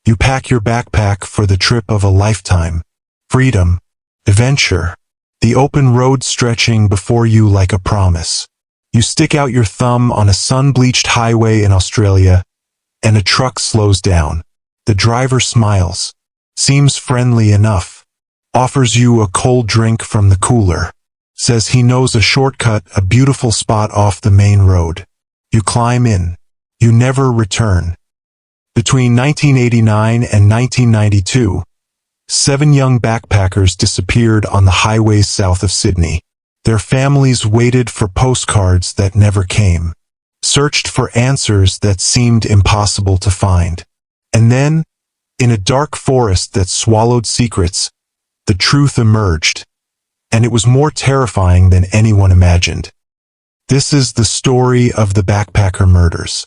You pack your backpack for the trip of a lifetime. Freedom, adventure, the open road stretching before you like a promise. You stick out your thumb on a sun-bleached highway in Australia, and a truck slows down. The driver smiles, seems friendly enough, offers you a cold drink from the cooler, says he knows a shortcut, a beautiful spot off the main road. You climb in. You never return. Between 1989 and 1992, 7 young backpackers disappeared on the highways south of Sydney. Their families waited for postcards that never came, searched for answers that seemed impossible to find. And then, in a dark forest that swallowed secrets, the truth emerged, and it was more terrifying than anyone imagined. This is the story of the backpacker murders,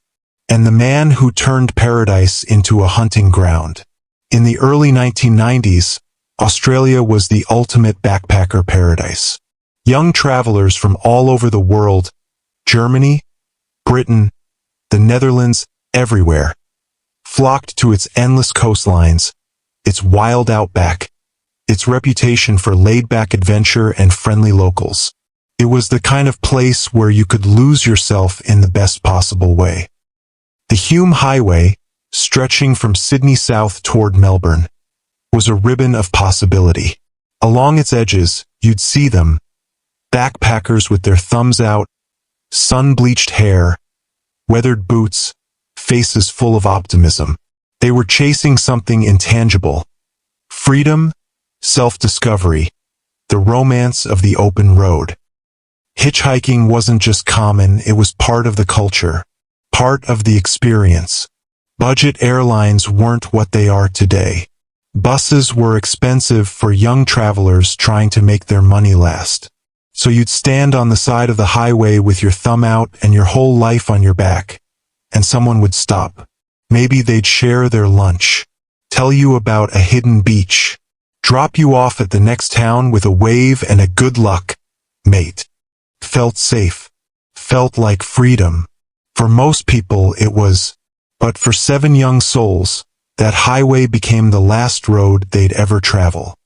and the man who turned paradise into a hunting ground. In the early 1990s, Australia was the ultimate backpacker paradise. Young travelers from all over the world, Germany, Britain, the Netherlands, everywhere, flocked to its endless coastlines, its wild outback, its reputation for laid-back adventure and friendly locals. It was the kind of place where you could lose yourself in the best possible way. The Hume Highway, stretching from Sydney south toward Melbourne, was a ribbon of possibility. Along its edges, you'd see them, backpackers with their thumbs out, sun-bleached hair, weathered boots, faces full of optimism. They were chasing something intangible. Freedom, self-discovery, the romance of the open road. Hitchhiking wasn't just common, it was part of the culture, part of the experience. Budget airlines weren't what they are today. Buses were expensive for young travelers trying to make their money last. So you'd stand on the side of the highway with your thumb out and your whole life on your back, and someone would stop. Maybe they'd share their lunch, tell you about a hidden beach, drop you off at the next town with a wave and a good luck, mate. Felt safe. Felt like freedom. For most people it was, but for 7 young souls, that highway became the last road they'd ever travel.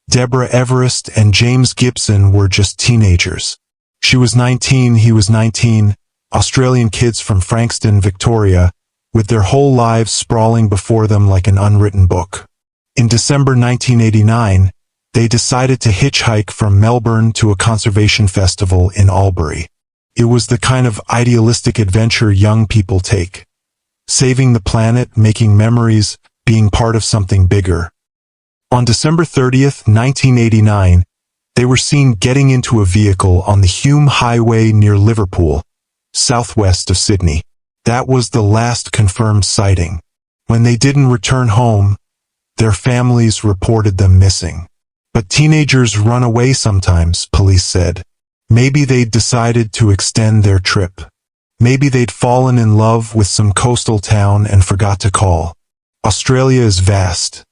Deborah Everest and James Gibson were just teenagers. She was 19, he was 19, Australian kids from Frankston, Victoria, with their whole lives sprawling before them like an unwritten book. In December 1989, they decided to hitchhike from Melbourne to a conservation festival in Albury. It was the kind of idealistic adventure young people take. Saving the planet, making memories, being part of something bigger. On December 30th, 1989, they were seen getting into a vehicle on the Hume Highway near Liverpool, southwest of Sydney. That was the last confirmed sighting. When they didn't return home, their families reported them missing. But teenagers run away sometimes, police said. Maybe they'd decided to extend their trip. Maybe they'd fallen in love with some coastal town and forgot to call. Australia is vast.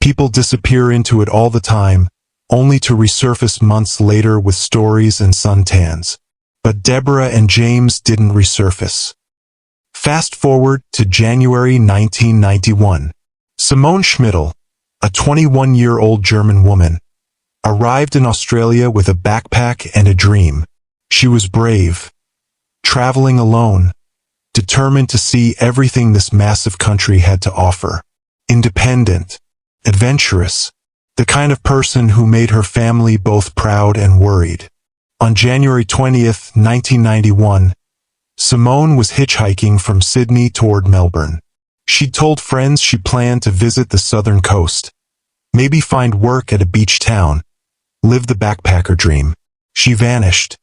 People disappear into it all the time, only to resurface months later with stories and suntans. But Deborah and James didn't resurface. Fast forward to January 1991. Simone Schmidl, a 21-year-old German woman, arrived in Australia with a backpack and a dream. She was brave, traveling alone, determined to see everything this massive country had to offer. Independent, adventurous, the kind of person who made her family both proud and worried. On January 20th, 1991, Simone was hitchhiking from Sydney toward Melbourne. She'd told friends she planned to visit the southern coast, maybe find work at a beach town, live the backpacker dream. She vanished.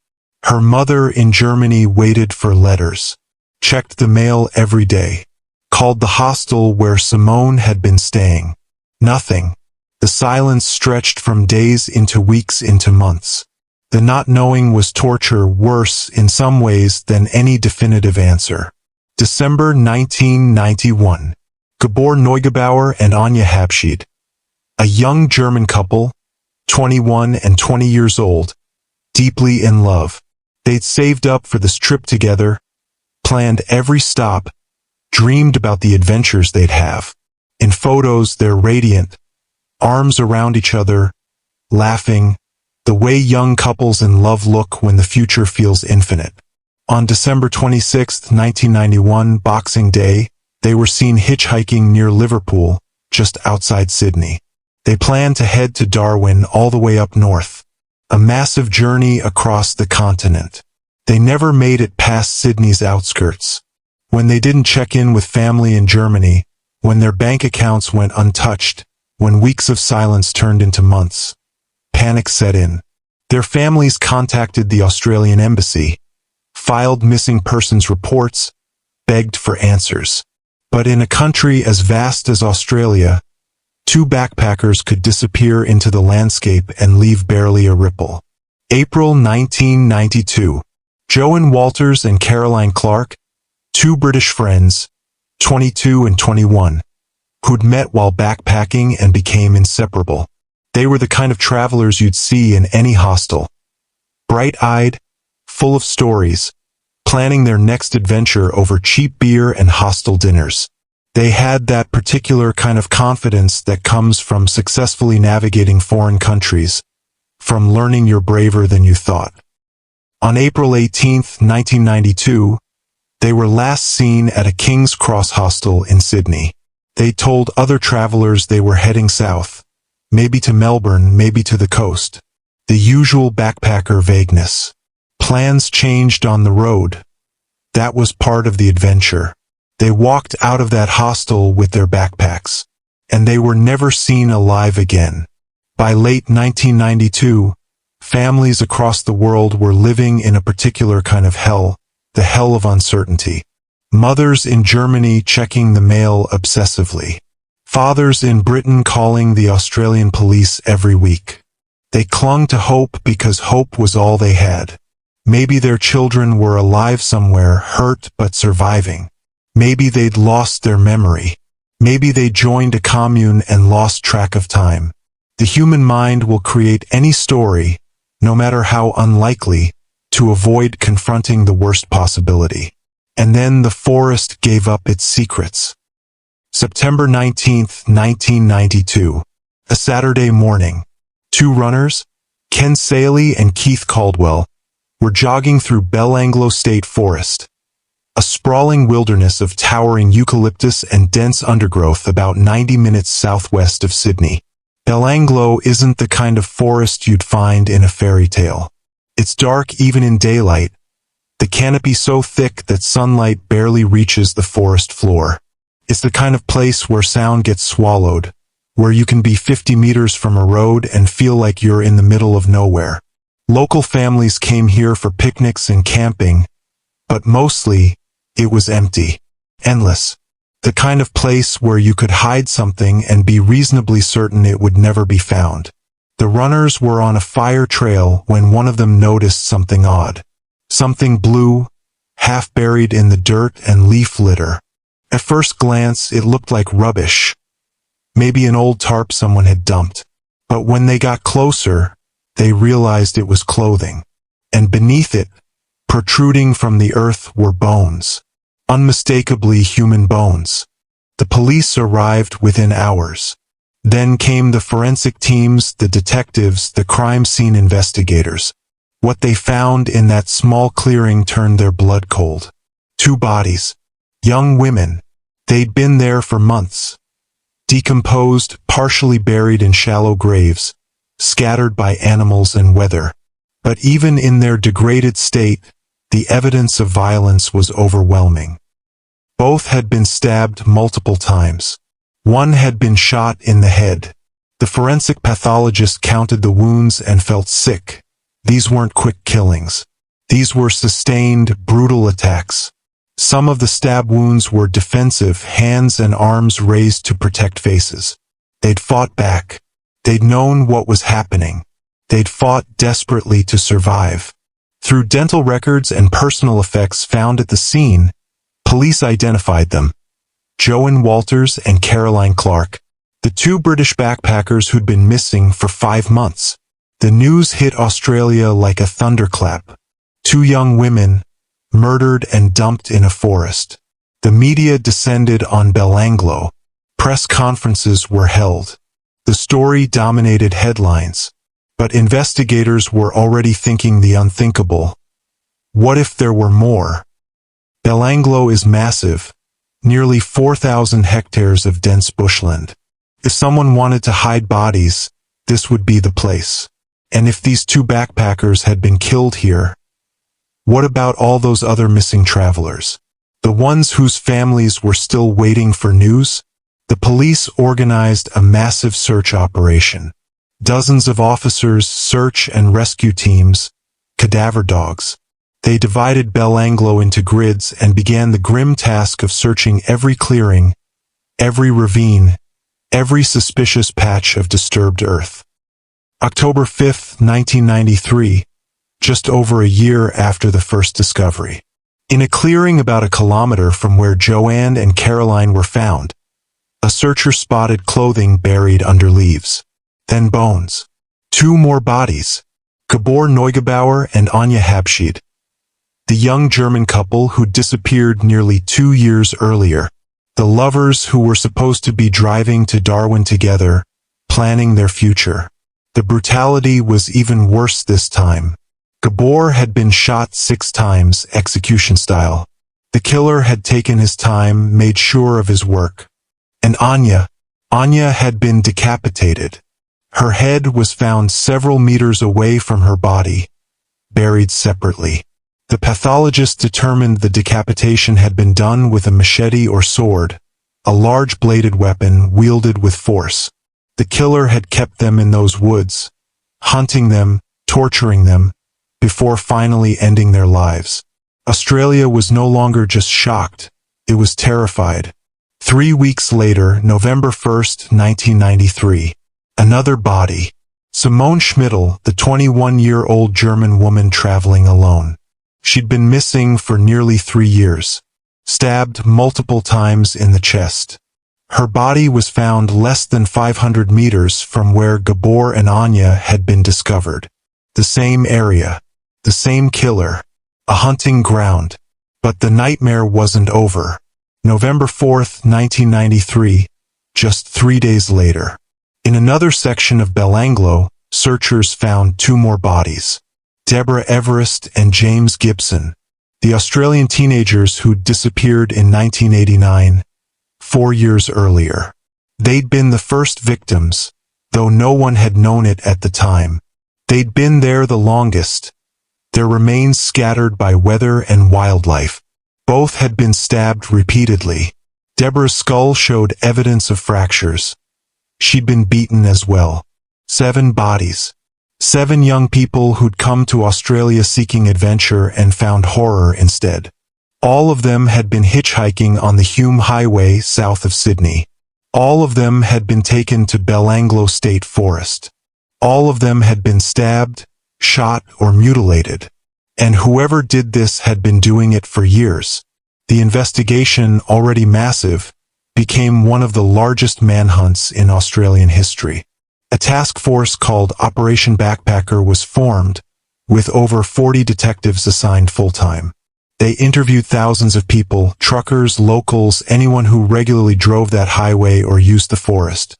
Her mother in Germany waited for letters, checked the mail every day, called the hostel where Simone had been staying. Nothing. The silence stretched from days into weeks into months. The not knowing was torture, worse in some ways than any definitive answer. December 1991. Gabor Neugebauer and Anja Habschied, a young German couple, 21 and 20 years old, deeply in love. They'd saved up for this trip together, planned every stop, dreamed about the adventures they'd have. In photos, they're radiant, arms around each other, laughing, the way young couples in love look when the future feels infinite. On December 26, 1991, Boxing Day, they were seen hitchhiking near Liverpool, just outside Sydney. They planned to head to Darwin all the way up north, a massive journey across the continent. They never made it past Sydney's outskirts. When they didn't check in with family in Germany, when their bank accounts went untouched, when weeks of silence turned into months, panic set in. Their families contacted the Australian embassy, filed missing persons reports, begged for answers. But in a country as vast as Australia, two backpackers could disappear into the landscape and leave barely a ripple. April 1992. Joan Walters and Caroline Clark, two British friends, 22 and 21, who'd met while backpacking and became inseparable. They were the kind of travelers you'd see in any hostel. Bright-eyed, full of stories, planning their next adventure over cheap beer and hostel dinners. They had that particular kind of confidence that comes from successfully navigating foreign countries, from learning you're braver than you thought. On April 18, 1992, they were last seen at a King's Cross hostel in Sydney. They told other travelers they were heading south, maybe to Melbourne, maybe to the coast. The usual backpacker vagueness. Plans changed on the road. That was part of the adventure. They walked out of that hostel with their backpacks, and they were never seen alive again. By late 1992, families across the world were living in a particular kind of hell, the hell of uncertainty. Mothers in Germany checking the mail obsessively. Fathers in Britain calling the Australian police every week. They clung to hope because hope was all they had. Maybe their children were alive somewhere, hurt but surviving. Maybe they'd lost their memory. Maybe they joined a commune and lost track of time. The human mind will create any story, no matter how unlikely, to avoid confronting the worst possibility. And then the forest gave up its secrets. September 19, 1992. A Saturday morning. Two runners, Ken Saley and Keith Caldwell, were jogging through Belanglo State Forest, a sprawling wilderness of towering eucalyptus and dense undergrowth about 90 minutes southwest of Sydney. Belanglo isn't the kind of forest you'd find in a fairy tale. It's dark even in daylight, the canopy so thick that sunlight barely reaches the forest floor. It's the kind of place where sound gets swallowed, where you can be 50 meters from a road and feel like you're in the middle of nowhere. Local families came here for picnics and camping, but mostly, it was empty, endless. The kind of place where you could hide something and be reasonably certain it would never be found. The runners were on a fire trail when one of them noticed something odd. Something blue, half buried in the dirt and leaf litter. At first glance, it looked like rubbish. Maybe an old tarp someone had dumped. But when they got closer, they realized it was clothing. And beneath it, protruding from the earth, were bones. Unmistakably human bones. The police arrived within hours. Then came the forensic teams, the detectives, the crime scene investigators. What they found in that small clearing turned their blood cold. Two bodies. Young women. They'd been there for months. Decomposed, partially buried in shallow graves, scattered by animals and weather. But even in their degraded state, the evidence of violence was overwhelming. Both had been stabbed multiple times. One had been shot in the head. The forensic pathologist counted the wounds and felt sick. These weren't quick killings. These were sustained, brutal attacks. Some of the stab wounds were defensive, hands and arms raised to protect faces. They'd fought back. They'd known what was happening. They'd fought desperately to survive. Through dental records and personal effects found at the scene, police identified them. Joan Walters and Caroline Clark, the two British backpackers who'd been missing for 5 months. The news hit Australia like a thunderclap. Two young women, murdered and dumped in a forest. The media descended on Belanglo, Press conferences were held. The story dominated headlines, but investigators were already thinking the unthinkable. What if there were more? Belanglo is massive, nearly 4,000 hectares of dense bushland. If someone wanted to hide bodies, this would be the place. And if these two backpackers had been killed here, what about all those other missing travelers? The ones whose families were still waiting for news? The police organized a massive search operation. Dozens of officers, search and rescue teams, cadaver dogs. They divided Belanglo into grids and began the grim task of searching every clearing, every ravine, every suspicious patch of disturbed earth. October 5, 1993, just over a year after the first discovery. In a clearing about a kilometer from where Joanne and Caroline were found, a searcher spotted clothing buried under leaves. Then bones. 2 more bodies. Gabor Neugebauer and Anja Habschied, the young German couple who disappeared nearly 2 years earlier. The lovers who were supposed to be driving to Darwin together, planning their future. The brutality was even worse this time. Gabor had been shot 6 times, execution style. The killer had taken his time, made sure of his work. And Anja had been decapitated. Her head was found several meters away from her body, buried separately. The pathologist determined the decapitation had been done with a machete or sword, a large bladed weapon wielded with force. The killer had kept them in those woods, hunting them, torturing them, before finally ending their lives. Australia was no longer just shocked, it was terrified. 3 weeks later, November 1st, 1993, another body. Simone Schmidl, the 21-year-old German woman traveling alone. She'd been missing for nearly 3 years, stabbed multiple times in the chest. Her body was found less than 500 meters from where Gabor and Anja had been discovered. The same area, the same killer, a hunting ground. But the nightmare wasn't over. November 4th, 1993, just 3 days later. In another section of Belanglo, searchers found 2 more bodies. Deborah Everest and James Gibson, the Australian teenagers who'd disappeared in 1989, 4 years earlier. They'd been the first victims, though no one had known it at the time. They'd been there the longest, their remains scattered by weather and wildlife. Both had been stabbed repeatedly. Deborah's skull showed evidence of fractures. She'd been beaten as well. 7 bodies. 7 young people who'd come to Australia seeking adventure and found horror instead. All of them had been hitchhiking on the Hume Highway south of Sydney. All of them had been taken to Belanglo State Forest. All of them had been stabbed, shot, or mutilated. And whoever did this had been doing it for years. The investigation, already massive, became one of the largest manhunts in Australian history. A task force called Operation Backpacker was formed, with over 40 detectives assigned full-time. They interviewed thousands of people, truckers, locals, anyone who regularly drove that highway or used the forest.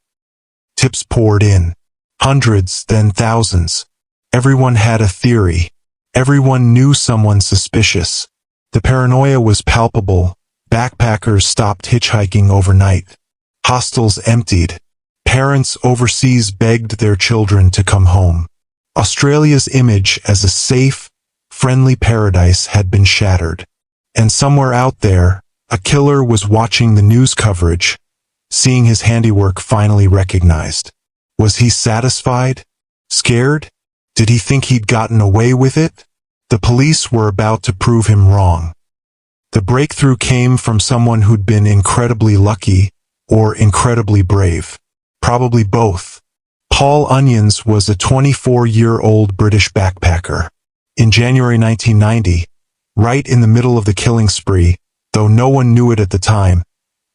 Tips poured in. Hundreds, then thousands. Everyone had a theory. Everyone knew someone suspicious. The paranoia was palpable. Backpackers stopped hitchhiking overnight. Hostels emptied. Parents overseas begged their children to come home. Australia's image as a safe, friendly paradise had been shattered. And somewhere out there, a killer was watching the news coverage, seeing his handiwork finally recognized. Was he satisfied? Scared? Did he think he'd gotten away with it? The police were about to prove him wrong. The breakthrough came from someone who'd been incredibly lucky, or incredibly brave. Probably both. Paul Onions was a 24-year-old British backpacker. In January 1990, right in the middle of the killing spree, though no one knew it at the time,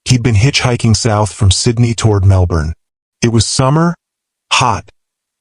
he'd been hitchhiking south from Sydney toward Melbourne. It was summer, hot,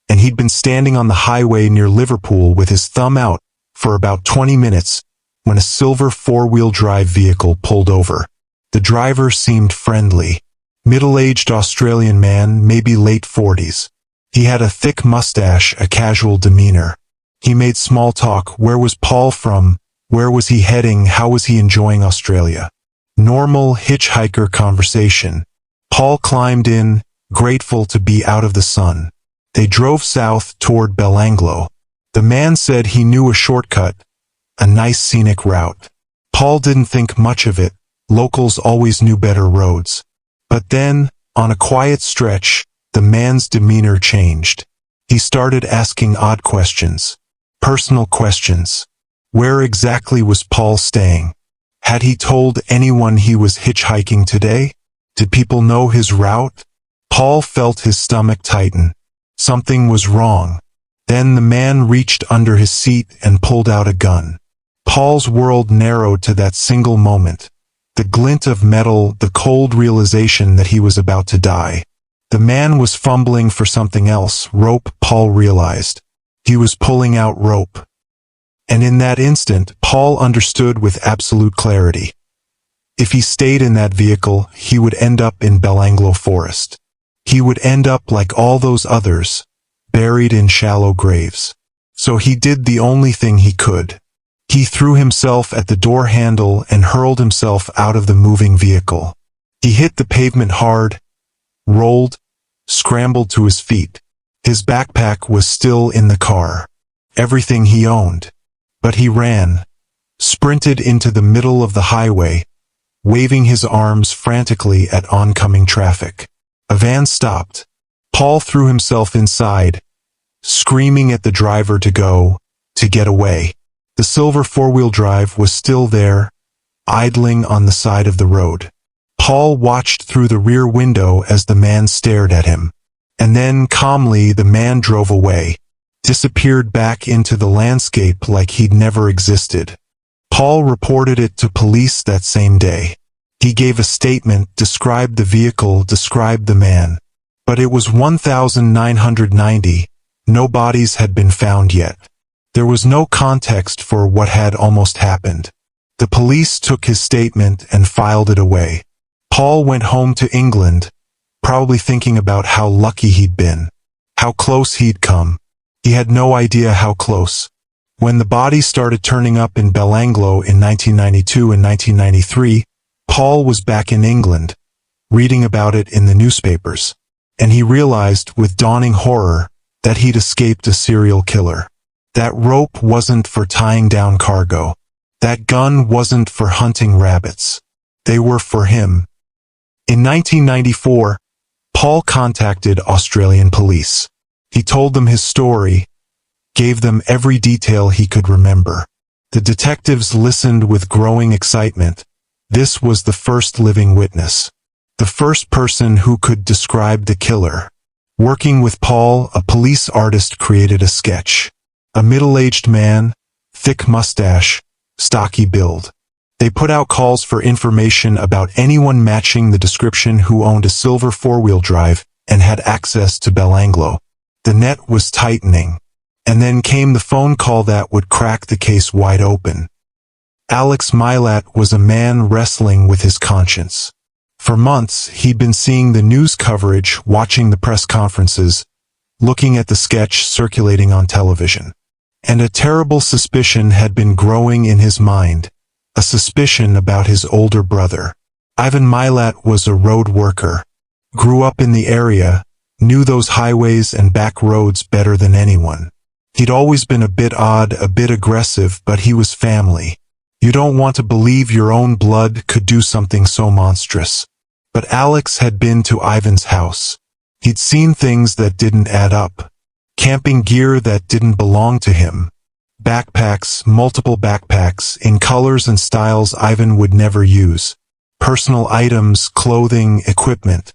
and he'd been standing on the highway near Liverpool with his thumb out for about 20 minutes when a silver 4-wheel drive vehicle pulled over. The driver seemed friendly. Middle-aged Australian man, maybe late 40s. He had a thick mustache, a casual demeanor. He made small talk. Where was Paul from? Where was he heading? How was he enjoying Australia? Normal hitchhiker conversation. Paul climbed in, grateful to be out of the sun. They drove south toward Belanglo. The man said he knew a shortcut, a nice scenic route. Paul didn't think much of it. Locals always knew better roads. But then, on a quiet stretch, the man's demeanor changed. He started asking odd questions. Personal questions. Where exactly was Paul staying? Had he told anyone he was hitchhiking today? Did people know his route? Paul felt his stomach tighten. Something was wrong. Then the man reached under his seat and pulled out a gun. Paul's world narrowed to that single moment. The glint of metal, the cold realization that he was about to die. The man was fumbling for something else. Rope, Paul realized. He was pulling out rope. And in that instant, Paul understood with absolute clarity. If he stayed in that vehicle, he would end up in Belanglo Forest. He would end up like all those others, buried in shallow graves. So he did the only thing he could. He threw himself at the door handle and hurled himself out of the moving vehicle. He hit the pavement hard, rolled, scrambled to his feet. His backpack was still in the car. Everything he owned. But he ran, sprinted into the middle of the highway, waving his arms frantically at oncoming traffic. A van stopped. Paul threw himself inside, screaming at the driver to go, to get away. The silver four-wheel drive was still there, idling on the side of the road. Paul watched through the rear window as the man stared at him. And then, calmly, the man drove away, disappeared back into the landscape like he'd never existed. Paul reported it to police that same day. He gave a statement, described the vehicle, described the man. But it was 1990. No bodies had been found yet. There was no context for what had almost happened. The police took his statement and filed it away. Paul went home to England, probably thinking about how lucky he'd been, how close he'd come. He had no idea how close. When the bodies started turning up in Belanglo in 1992 and 1993, Paul was back in England, reading about it in the newspapers. And he realized with dawning horror that he'd escaped a serial killer. That rope wasn't for tying down cargo. That gun wasn't for hunting rabbits. They were for him. In 1994, Paul contacted Australian police. He told them his story, gave them every detail he could remember. The detectives listened with growing excitement. This was the first living witness. The first person who could describe the killer. Working with Paul, a police artist created a sketch. A middle-aged man, thick mustache, stocky build. They put out calls for information about anyone matching the description who owned a silver four-wheel drive and had access to Belanglo. The net was tightening. And then came the phone call that would crack the case wide open. Ivan Milat was a man wrestling with his conscience. For months, he'd been seeing the news coverage, watching the press conferences, looking at the sketch circulating on television. And a terrible suspicion had been growing in his mind, a suspicion about his older brother. Ivan Milat was a road worker, grew up in the area, knew those highways and back roads better than anyone. He'd always been a bit odd, a bit aggressive, but he was family. You don't want to believe your own blood could do something so monstrous. But Alex had been to Ivan's house. He'd seen things that didn't add up. Camping gear that didn't belong to him. Backpacks, multiple backpacks, in colors and styles Ivan would never use. Personal items, clothing, equipment.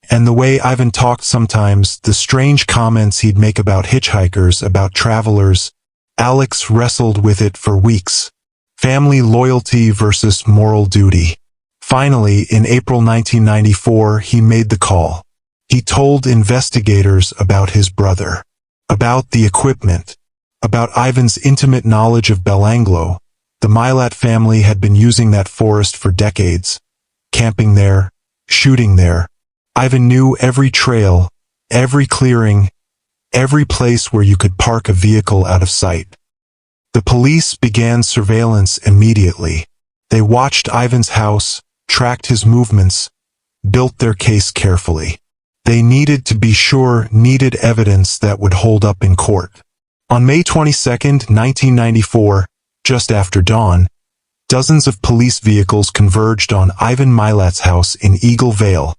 And the way Ivan talked sometimes, the strange comments he'd make about hitchhikers, about travelers. Alex wrestled with it for weeks. Family loyalty versus moral duty. Finally, in April 1994, he made the call. He told investigators about his brother, about the equipment, about Ivan's intimate knowledge of Belanglo. The Milat family had been using that forest for decades, camping there, shooting there. Ivan knew every trail, every clearing, every place where you could park a vehicle out of sight. The police began surveillance immediately. They watched Ivan's house, tracked his movements, built their case carefully. They needed to be sure, needed evidence that would hold up in court. On May 22, 1994, just after dawn, dozens of police vehicles converged on Ivan Milat's house in Eagle Vale,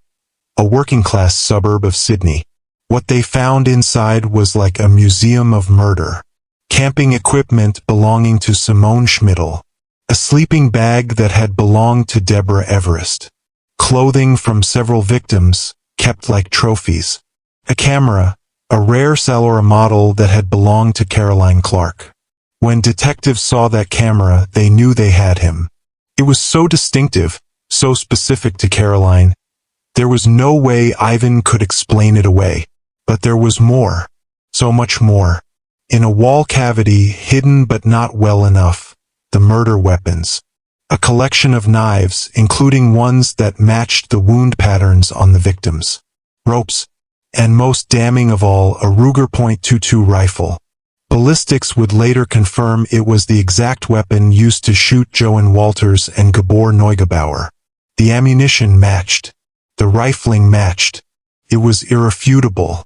a working-class suburb of Sydney. What they found inside was like a museum of murder. Camping equipment belonging to Simone Schmidl, a sleeping bag that had belonged to Deborah Everest, clothing from several victims, kept like trophies, a camera, a rare Salora model that had belonged to Caroline Clark. When detectives saw that camera, they knew they had him. It was so distinctive, so specific to Caroline. There was no way Ivan could explain it away. But there was more, so much more. In a wall cavity, hidden but not well enough, the murder weapons. A collection of knives, including ones that matched the wound patterns on the victims. Ropes. And most damning of all, a Ruger .22 rifle. Ballistics would later confirm it was the exact weapon used to shoot Joan Walters and Gabor Neugebauer. The ammunition matched. The rifling matched. It was irrefutable.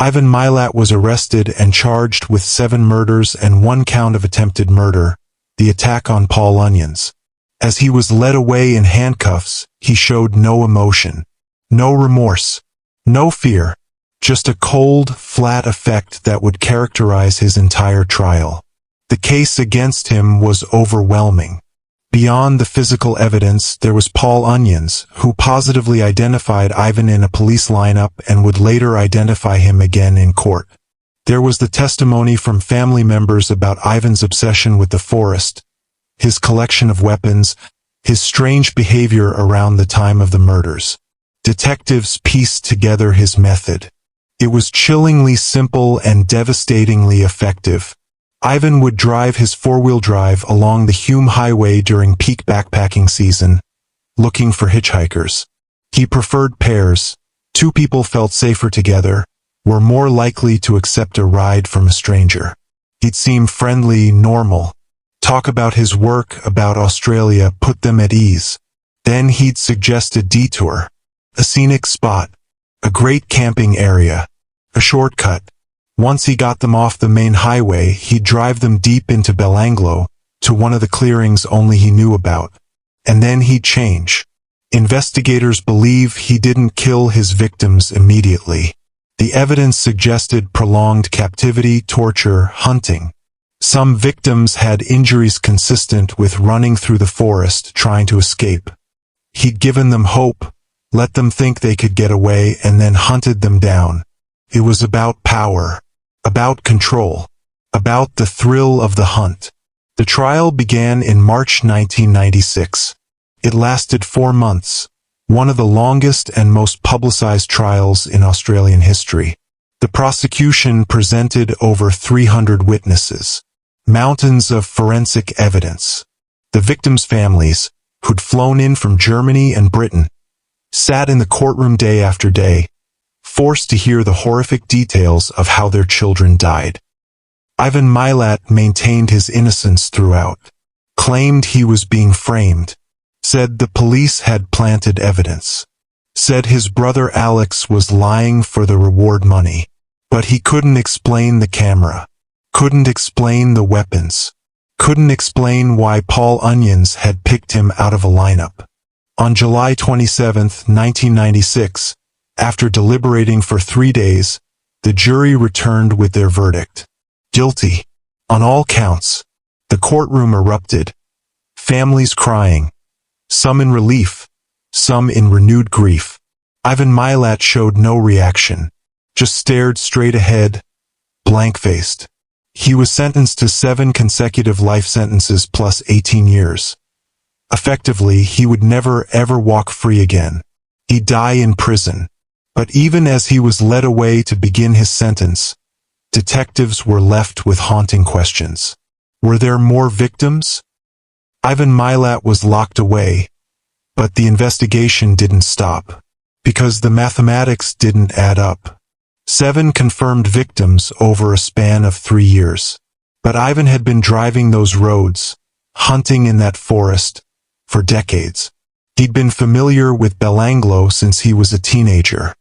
Ivan Milat was arrested and charged with 7 murders and 1 count of attempted murder, the attack on Paul Onions. As he was led away in handcuffs, he showed no emotion, no remorse, no fear, just a cold, flat effect that would characterize his entire trial. The case against him was overwhelming. Beyond the physical evidence, there was Paul Onions, who positively identified Ivan in a police lineup and would later identify him again in court. There was the testimony from family members about Ivan's obsession with the forest, his collection of weapons, his strange behavior around the time of the murders. Detectives pieced together his method. It was chillingly simple and devastatingly effective. Ivan would drive his four-wheel drive along the Hume Highway during peak backpacking season, looking for hitchhikers. He preferred pairs. 2 people felt safer together, were more likely to accept a ride from a stranger. He'd seem friendly, normal. Talk about his work, about Australia, put them at ease. Then he'd suggest a detour, a scenic spot, a great camping area, a shortcut. Once he got them off the main highway, he'd drive them deep into Belanglo, to one of the clearings only he knew about. And then he'd change. Investigators believe he didn't kill his victims immediately. The evidence suggested prolonged captivity, torture, hunting. Some victims had injuries consistent with running through the forest trying to escape. He'd given them hope, let them think they could get away, and then hunted them down. It was about power. About control, about the thrill of the hunt. The trial began in March 1996. It lasted 4 months, one of the longest and most publicized trials in Australian history. The prosecution presented over 300 witnesses, mountains of forensic evidence. The victims' families, who'd flown in from Germany and Britain, sat in the courtroom day after day, forced to hear the horrific details of how their children died. Ivan Milat maintained his innocence throughout, claimed he was being framed, said the police had planted evidence, said his brother Alex was lying for the reward money, but he couldn't explain the camera, couldn't explain the weapons, couldn't explain why Paul Onions had picked him out of a lineup. On July 27, 1996, after deliberating for 3 days, the jury returned with their verdict. Guilty. On all counts. The courtroom erupted. Families crying. Some in relief. Some in renewed grief. Ivan Milat showed no reaction. Just stared straight ahead, blank-faced. He was sentenced to 7 consecutive life sentences plus 18 years. Effectively, he would never ever walk free again. He'd die in prison. But even as he was led away to begin his sentence, detectives were left with haunting questions. Were there more victims? Ivan Milat was locked away, but the investigation didn't stop. because the mathematics didn't add up. 7 confirmed victims over a span of 3 years. But Ivan had been driving those roads, hunting in that forest, for decades. He'd been familiar with Belanglo since he was a teenager.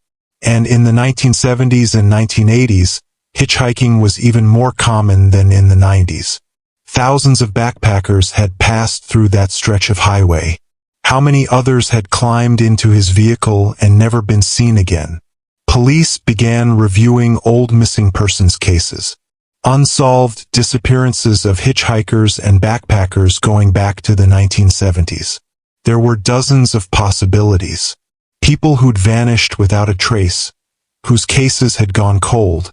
And in the 1970s and 1980s, hitchhiking was even more common than in the 90s. Thousands of backpackers had passed through that stretch of highway. How many others had climbed into his vehicle and never been seen again? Police began reviewing old missing persons cases. Unsolved disappearances of hitchhikers and backpackers going back to the 1970s. There were dozens of possibilities. People who'd vanished without a trace, whose cases had gone cold,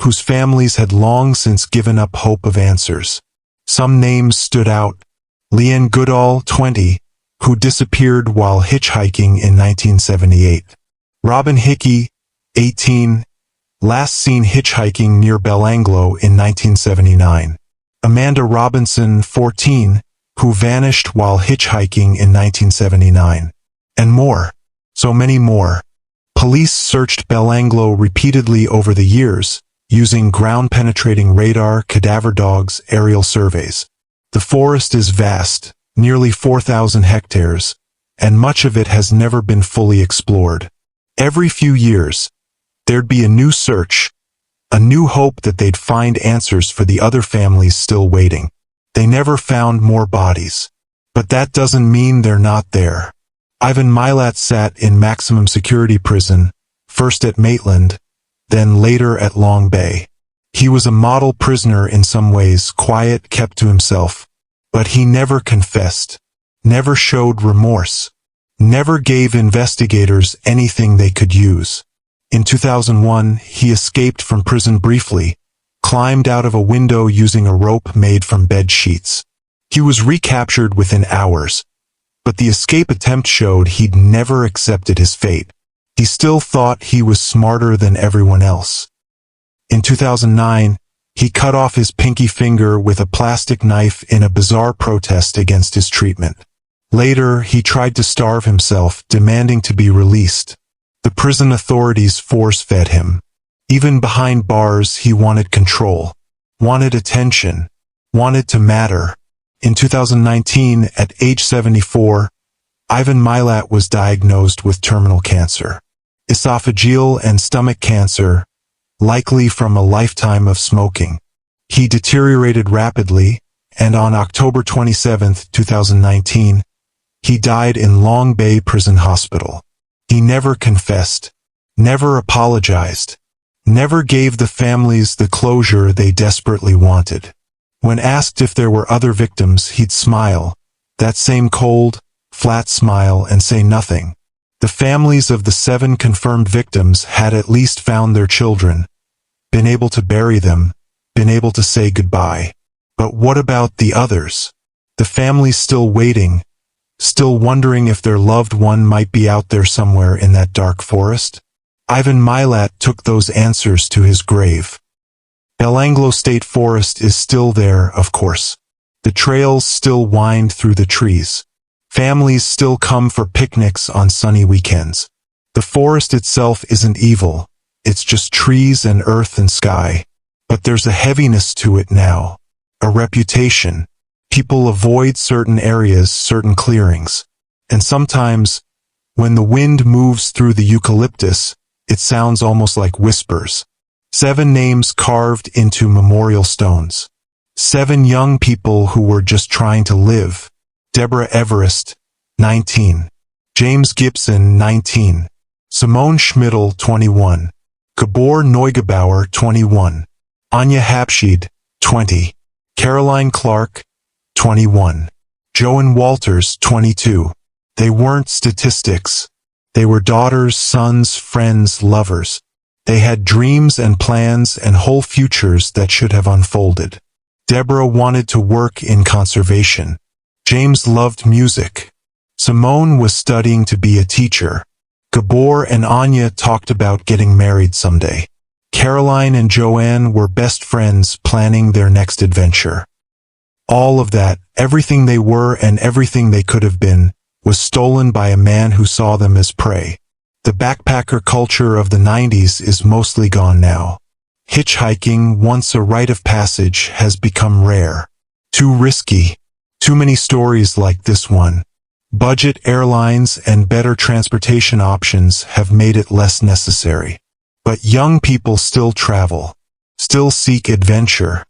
whose families had long since given up hope of answers. Some names stood out. Leanne Goodall, 20, who disappeared while hitchhiking in 1978. Robin Hickey, 18, last seen hitchhiking near Belanglo in 1979. Amanda Robinson, 14, who vanished while hitchhiking in 1979. And more. So many more. Police searched Belanglo repeatedly over the years, using ground-penetrating radar, cadaver dogs, aerial surveys. The forest is vast, nearly 4,000 hectares, and much of it has never been fully explored. Every few years, there'd be a new search, a new hope that they'd find answers for the other families still waiting. They never found more bodies. But that doesn't mean they're not there. Ivan Milat sat in maximum security prison, first at Maitland, then later at Long Bay. He was a model prisoner in some ways, quiet, kept to himself. But he never confessed, never showed remorse, never gave investigators anything they could use. In 2001, he escaped from prison briefly, climbed out of a window using a rope made from bed sheets. He was recaptured within hours, but the escape attempt showed he'd never accepted his fate. He still thought he was smarter than everyone else. In 2009, he cut off his pinky finger with a plastic knife in a bizarre protest against his treatment. Later, he tried to starve himself, demanding to be released. The prison authorities force-fed him. Even behind bars, he wanted control, wanted attention, wanted to matter. In 2019, at age 74, Ivan Milat was diagnosed with terminal cancer. Esophageal and stomach cancer, likely from a lifetime of smoking. He deteriorated rapidly, and on October 27, 2019, he died in Long Bay Prison Hospital. He never confessed, never apologized, never gave the families the closure they desperately wanted. When asked if there were other victims, he'd smile, that same cold, flat smile, and say nothing. The families of the 7 confirmed victims had at least found their children, been able to bury them, been able to say goodbye. But what about the others? The families still waiting, still wondering if their loved one might be out there somewhere in that dark forest? Ivan Milat took those answers to his grave. Belanglo State Forest is still there, of course. The trails still wind through the trees. Families still come for picnics on sunny weekends. The forest itself isn't evil. It's just trees and earth and sky. But there's a heaviness to it now. A reputation. People avoid certain areas, certain clearings. And sometimes, when the wind moves through the eucalyptus, it sounds almost like whispers. 7 names carved into memorial stones. 7 young people who were just trying to live. Deborah Everest, 19. James Gibson, 19. Simone Schmidl, 21. Gabor Neugebauer, 21. Anya Hapschied, 20. Caroline Clark, 21. Joan Walters, 22. They weren't statistics. They were daughters, sons, friends, lovers. They had dreams and plans and whole futures that should have unfolded. Deborah wanted to work in conservation. James loved music. Simone was studying to be a teacher. Gabor and Anya talked about getting married someday. Caroline and Joanne were best friends planning their next adventure. All of that, everything they were and everything they could have been, was stolen by a man who saw them as prey. The backpacker culture of the 90s is mostly gone now. Hitchhiking, once a rite of passage, has become rare. Too risky. Too many stories like this one. Budget airlines and better transportation options have made it less necessary. But young people still travel, still seek adventure,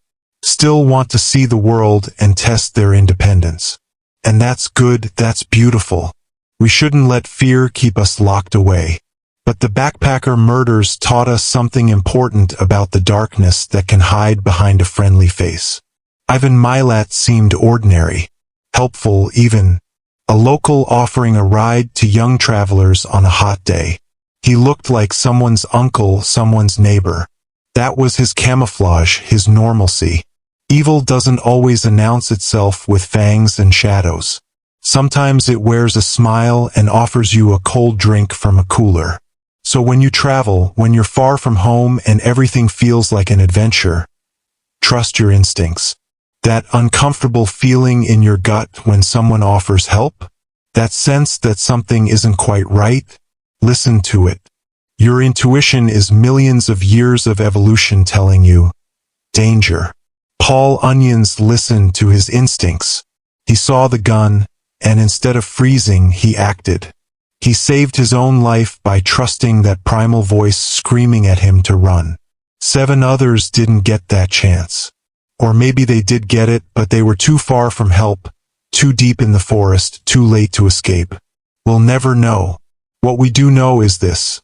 still want to see the world and test their independence. And that's good, that's beautiful. We shouldn't let fear keep us locked away. But the backpacker murders taught us something important about the darkness that can hide behind a friendly face. Ivan Milat seemed ordinary, helpful even, a local offering a ride to young travelers on a hot day. He looked like someone's uncle, someone's neighbor. That was his camouflage, his normalcy. Evil doesn't always announce itself with fangs and shadows. Sometimes it wears a smile and offers you a cold drink from a cooler. So when you travel, when you're far from home and everything feels like an adventure, trust your instincts. That uncomfortable feeling in your gut when someone offers help, that sense that something isn't quite right, listen to it. Your intuition is millions of years of evolution telling you, danger. Paul Onions listened to his instincts. He saw the gun, and instead of freezing, he acted. He saved his own life by trusting that primal voice screaming at him to run. 7 others didn't get that chance. Or maybe they did get it, but they were too far from help, too deep in the forest, too late to escape. We'll never know. What we do know is this.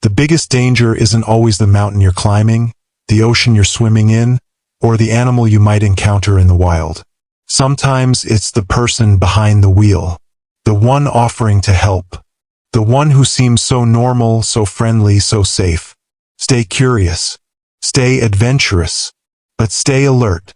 The biggest danger isn't always the mountain you're climbing, the ocean you're swimming in, or the animal you might encounter in the wild. Sometimes it's the person behind the wheel, the one offering to help, the one who seems so normal, so friendly, so safe. Stay curious, stay adventurous, but stay alert.